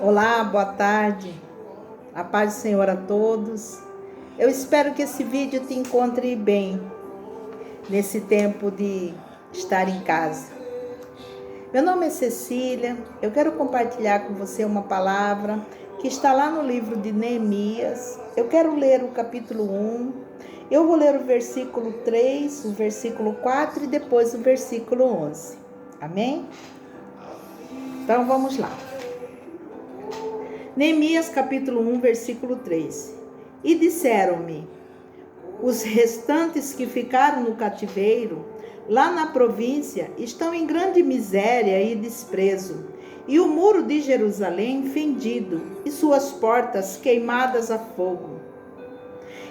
Olá, boa tarde. A paz do Senhor a todos. Eu espero que esse vídeo te encontre bem nesse tempo de estar em casa. Meu nome é Cecília. Eu quero compartilhar com você uma palavra que está lá no livro de Neemias. Eu quero ler o capítulo 1. Eu vou ler o versículo 3, o versículo 4 e depois o versículo 11. Amém? Então vamos lá. Neemias capítulo 1, versículo 3. E disseram-me, os restantes que ficaram no cativeiro, lá na província, estão em grande miséria e desprezo, e o muro de Jerusalém fendido, e suas portas queimadas a fogo.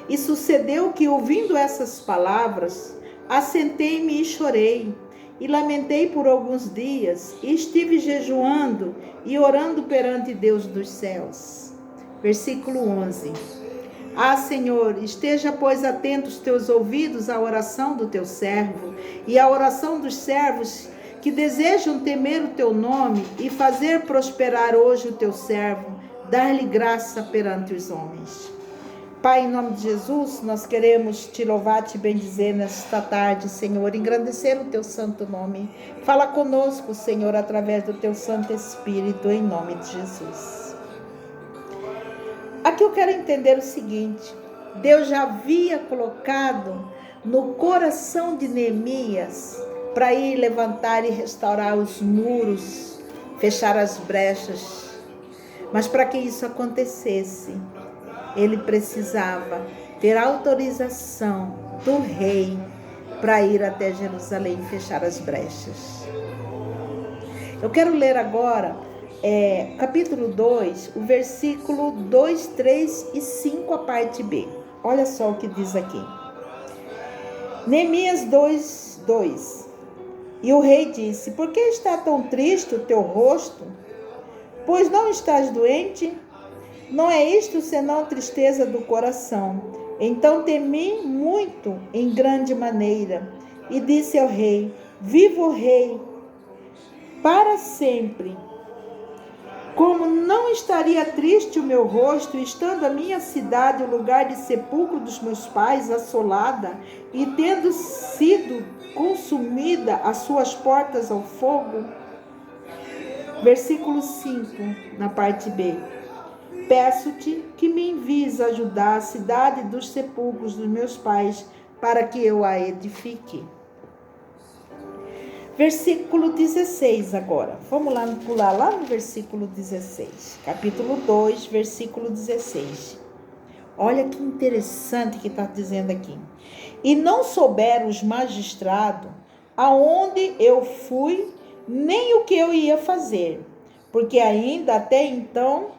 E sucedeu que, ouvindo essas palavras, assentei-me e chorei, e lamentei por alguns dias, e estive jejuando e orando perante Deus dos céus. Versículo 11. Ah, Senhor, esteja, pois, atento os teus ouvidos à oração do teu servo e à oração dos servos que desejam temer o teu nome e fazer prosperar hoje o teu servo, dar-lhe graça perante os homens. Pai, em nome de Jesus, nós queremos te louvar, te bendizer nesta tarde, Senhor, engrandecer o teu santo nome. Fala conosco, Senhor, através do teu Santo Espírito, em nome de Jesus. Aqui eu quero entender o seguinte: Deus já havia colocado no coração de Neemias para ir levantar e restaurar os muros, fechar as brechas. Mas para que isso acontecesse, ele precisava ter autorização do rei para ir até Jerusalém e fechar as brechas. Eu quero ler agora capítulo 2, o versículo 2, 3 e 5, a parte B. Olha só o que diz aqui. Neemias 2, 2. E o rei disse, por que está tão triste o teu rosto? Pois não estás doente? Não é isto senão tristeza do coração. Então temi muito em grande maneira e disse ao rei, viva o rei para sempre. Como não estaria triste o meu rosto, estando a minha cidade, o lugar de sepulcro dos meus pais, assolada, e tendo sido consumida as suas portas ao fogo? Versículo 5, na parte B. Peço-te que me envies ajudar a cidade dos sepulcros dos meus pais, para que eu a edifique. Versículo 16 agora. Vamos lá pular lá no versículo 16. Capítulo 2, versículo 16. Olha que interessante que está dizendo aqui. E não souberam os magistrados aonde eu fui, nem o que eu ia fazer, porque ainda até então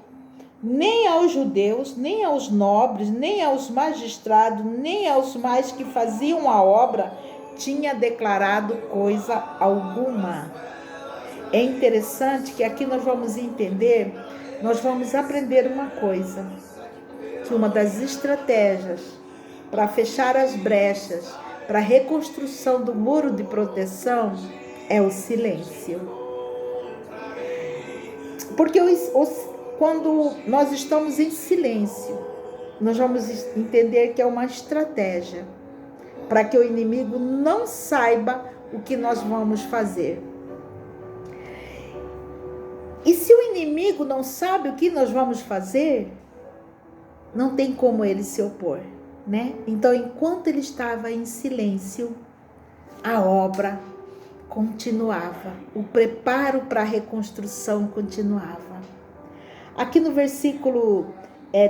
nem aos judeus, nem aos nobres, nem aos magistrados, nem aos mais que faziam a obra, tinha declarado coisa alguma. É interessante que aqui nós vamos entender, nós vamos aprender uma coisa, que uma das estratégias para fechar as brechas, para a reconstrução do muro de proteção, é o silêncio. Porque quando nós estamos em silêncio, nós vamos entender que é uma estratégia para que o inimigo não saiba o que nós vamos fazer. E se o inimigo não sabe o que nós vamos fazer, não tem como ele se opor, né? Então, enquanto ele estava em silêncio, a obra continuava, o preparo para a reconstrução continuava. Aqui no versículo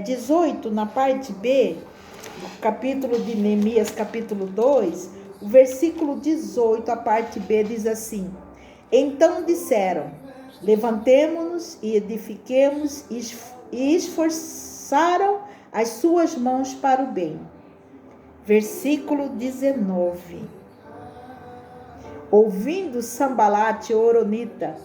18, na parte B, no capítulo de Neemias, capítulo 2, o versículo 18, a parte B, diz assim: então disseram, levantemo-nos e edifiquemos, e esforçaram as suas mãos para o bem. Versículo 19. Ouvindo Sambalate, o horonita,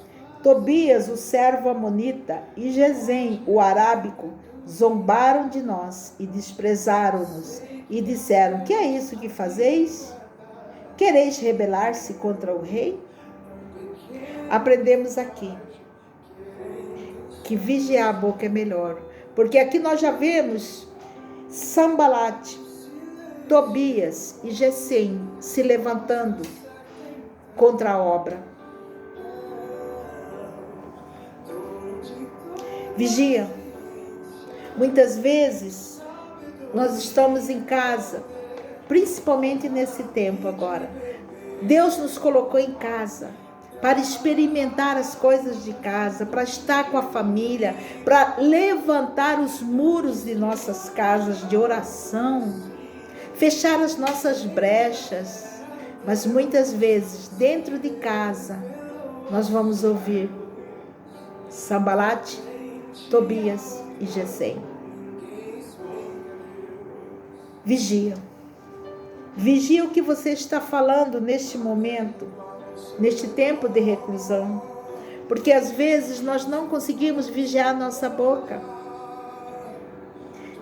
Tobias, o servo amonita, e Gesem, o arábico, zombaram de nós e desprezaram-nos, e disseram, que é isso que fazeis? Quereis rebelar-se contra o rei? Aprendemos aqui que vigiar a boca é melhor. Porque aqui nós já vemos Sambalate, Tobias e Gesem se levantando contra a obra. Vigia. Muitas vezes nós estamos em casa, principalmente nesse tempo agora. Deus nos colocou em casa para experimentar as coisas de casa, para estar com a família, para levantar os muros de nossas casas de oração, fechar as nossas brechas. Mas muitas vezes, dentro de casa, nós vamos ouvir Sambalate, Tobias e Gesem. Vigia. Vigia o que você está falando neste momento, neste tempo de reclusão. Porque às vezes nós não conseguimos vigiar a nossa boca.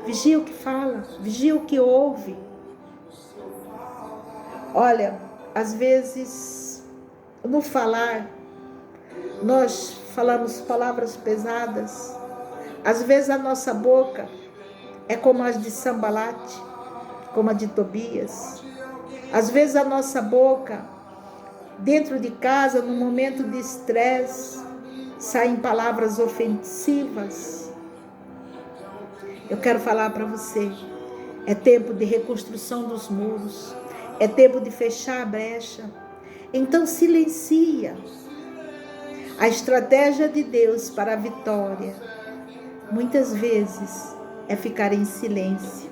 Vigia o que fala, vigia o que ouve. Olha, às vezes, no falar, nós falamos palavras pesadas. Às vezes a nossa boca é como as de Sambalate, como a de Tobias. Às vezes a nossa boca, dentro de casa, no momento de estresse, saem palavras ofensivas. Eu quero falar para você, é tempo de reconstrução dos muros, é tempo de fechar a brecha. Então silencia. A estratégia de Deus para a vitória, muitas vezes, é ficar em silêncio.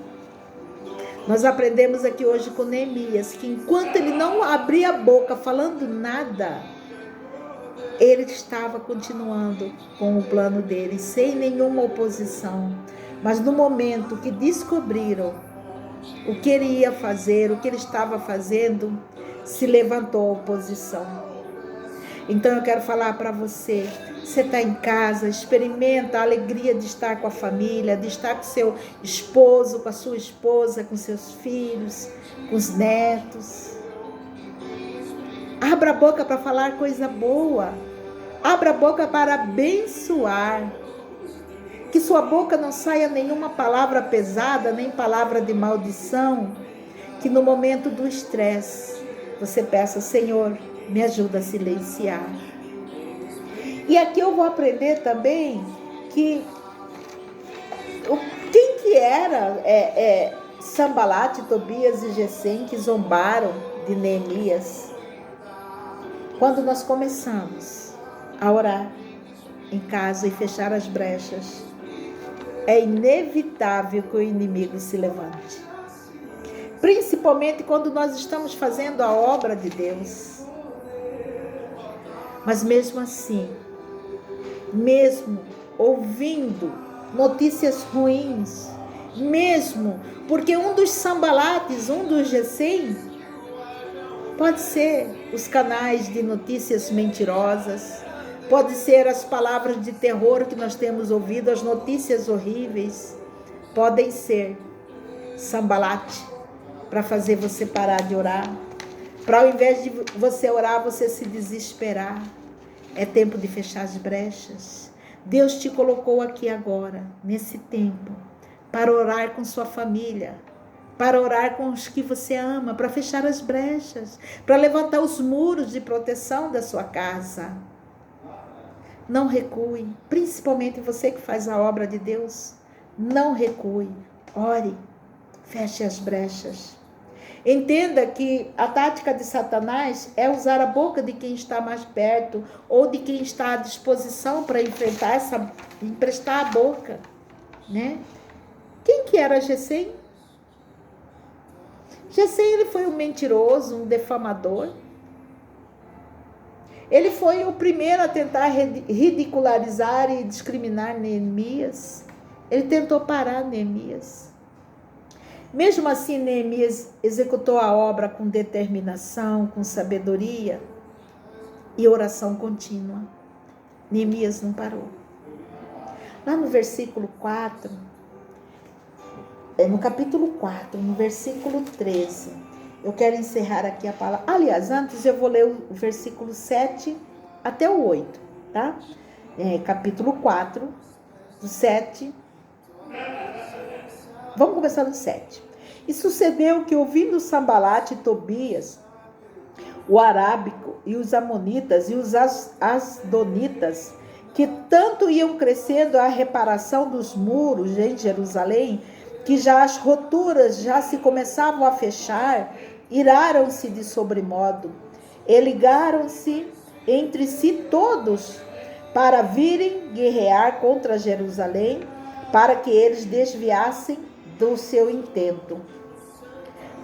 Nós aprendemos aqui hoje com Neemias que enquanto ele não abria a boca falando nada, ele estava continuando com o plano dele, sem nenhuma oposição. Mas no momento que descobriram o que ele ia fazer, o que ele estava fazendo, se levantou a oposição. Então eu quero falar para você, você está em casa, experimenta a alegria de estar com a família, de estar com seu esposo, com a sua esposa, com seus filhos, com os netos. Abra a boca para falar coisa boa. Abra a boca para abençoar. Que sua boca não saia nenhuma palavra pesada, nem palavra de maldição. Que no momento do estresse, você peça, Senhor, me ajuda a silenciar. E aqui eu vou aprender também que quem que era Sambalate, Tobias e Gesem que zombaram de Neemias. Quando nós começamos a orar em casa e fechar as brechas, é inevitável que o inimigo se levante. Principalmente quando nós estamos fazendo a obra de Deus. Mas mesmo assim, mesmo ouvindo notícias ruins, mesmo porque um dos Sambalates, um dos Gesem, pode ser os canais de notícias mentirosas, pode ser as palavras de terror que nós temos ouvido, as notícias horríveis, podem ser Sambalate para fazer você parar de orar, para ao invés de você orar, você se desesperar. É tempo de fechar as brechas. Deus te colocou aqui agora, nesse tempo, para orar com sua família, para orar com os que você ama, para fechar as brechas, para levantar os muros de proteção da sua casa. Não recue, principalmente você que faz a obra de Deus. Não recue, ore, feche as brechas. Entenda que a tática de Satanás é usar a boca de quem está mais perto ou de quem está à disposição para emprestar a boca, né? Quem que era Gesem? Gesem, ele foi um mentiroso, um defamador. Ele foi o primeiro a tentar ridicularizar e discriminar Neemias. Ele tentou parar Neemias. Mesmo assim, Neemias executou a obra com determinação, com sabedoria e oração contínua. Neemias não parou. Lá no versículo 4, no capítulo 4, no versículo 13, eu quero encerrar aqui a palavra. Aliás, antes eu vou ler o versículo 7 até o 8, tá? capítulo 4, do 7. Vamos começar do 7. E sucedeu que, ouvindo Sambalate e Tobias, o arábico, e os amonitas e os asdonitas, que tanto iam crescendo a reparação dos muros em Jerusalém, que já as roturas já se começavam a fechar, iraram-se de sobremodo, e ligaram-se entre si todos para virem guerrear contra Jerusalém, para que eles desviassem do seu intento.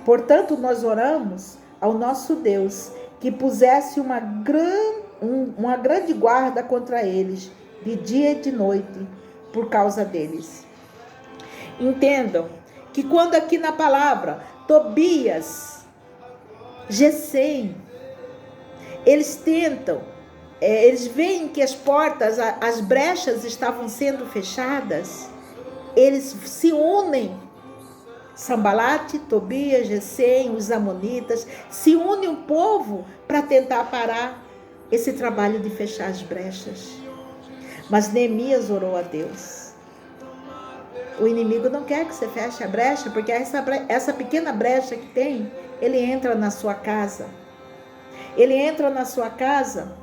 Portanto, nós oramos ao nosso Deus que pusesse uma grande guarda contra eles, de dia e de noite, por causa deles. Entendam que quando aqui na palavra Tobias, Gesem, eles tentam, eles veem que as portas, as brechas estavam sendo fechadas, eles se unem. Sambalate, Tobias, Gesem, os amonitas, se une um povo para tentar parar esse trabalho de fechar as brechas. Mas Neemias orou a Deus. O inimigo não quer que você feche a brecha, porque essa pequena brecha que tem, ele entra na sua casa. Ele entra na sua casa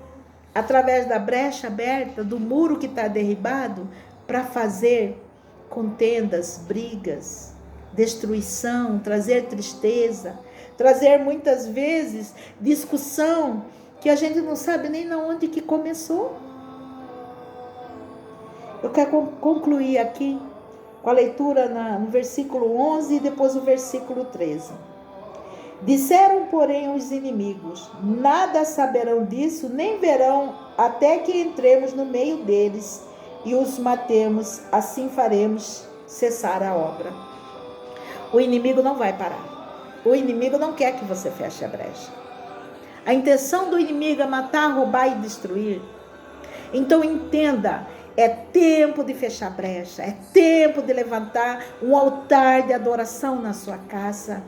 através da brecha aberta, do muro que está derribado, para fazer contendas, brigas, destruição, trazer tristeza, trazer muitas vezes discussão que a gente não sabe nem na onde que começou. Eu quero concluir aqui com a leitura no versículo 11 e depois o versículo 13. Disseram, porém, os inimigos: nada saberão disso, nem verão, até que entremos no meio deles e os matemos, assim faremos cessar a obra. O inimigo não vai parar. O inimigo não quer que você feche a brecha. A intenção do inimigo é matar, roubar e destruir. Então entenda, é tempo de fechar a brecha, é tempo de levantar um altar de adoração na sua casa,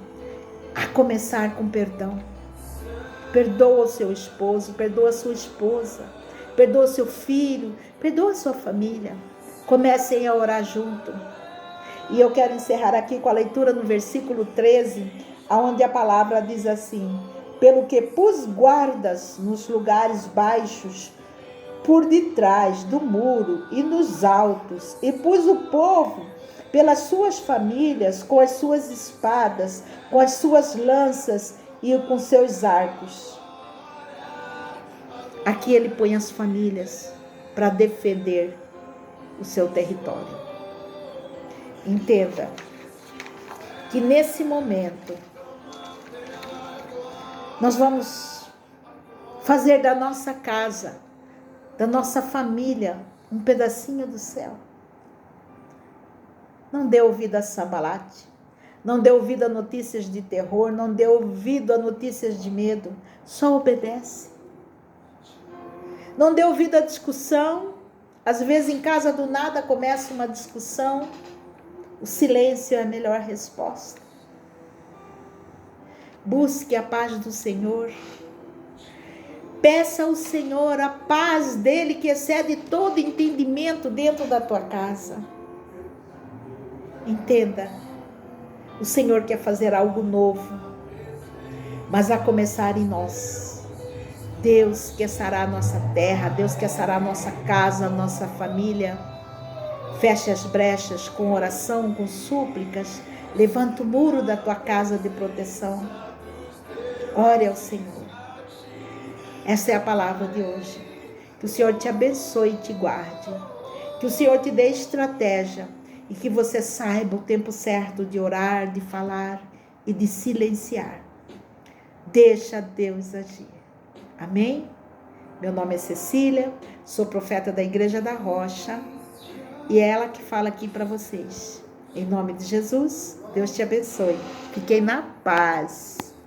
a começar com perdão. Perdoa o seu esposo, perdoa a sua esposa, perdoa o seu filho, perdoa a sua família. Comecem a orar junto. E eu quero encerrar aqui com a leitura no versículo 13, onde a palavra diz assim: pelo que pus guardas nos lugares baixos, por detrás do muro e nos altos, e pus o povo pelas suas famílias, com as suas espadas, com as suas lanças e com seus arcos. Aqui ele põe as famílias para defender o seu território. Entenda que nesse momento nós vamos fazer da nossa casa, da nossa família, um pedacinho do céu. Não dê ouvido a Sambalate, não dê ouvido a notícias de terror, não dê ouvido a notícias de medo, só obedece. Não dê ouvido à discussão, às vezes em casa do nada começa uma discussão, o silêncio é a melhor resposta. Busque a paz do Senhor. Peça ao Senhor a paz dele que excede todo entendimento dentro da tua casa. Entenda, o Senhor quer fazer algo novo, mas a começar em nós. Deus quer sarar a nossa terra, Deus quer sarar a nossa casa, a nossa família. Feche as brechas com oração, com súplicas. Levanta o muro da tua casa de proteção. Ore ao Senhor. Essa é a palavra de hoje. Que o Senhor te abençoe e te guarde. Que o Senhor te dê estratégia e que você saiba o tempo certo de orar, de falar e de silenciar. Deixa Deus agir. Amém? Meu nome é Cecília, sou profeta da Igreja da Rocha e é ela que fala aqui para vocês. Em nome de Jesus, Deus te abençoe. Fiquem na paz.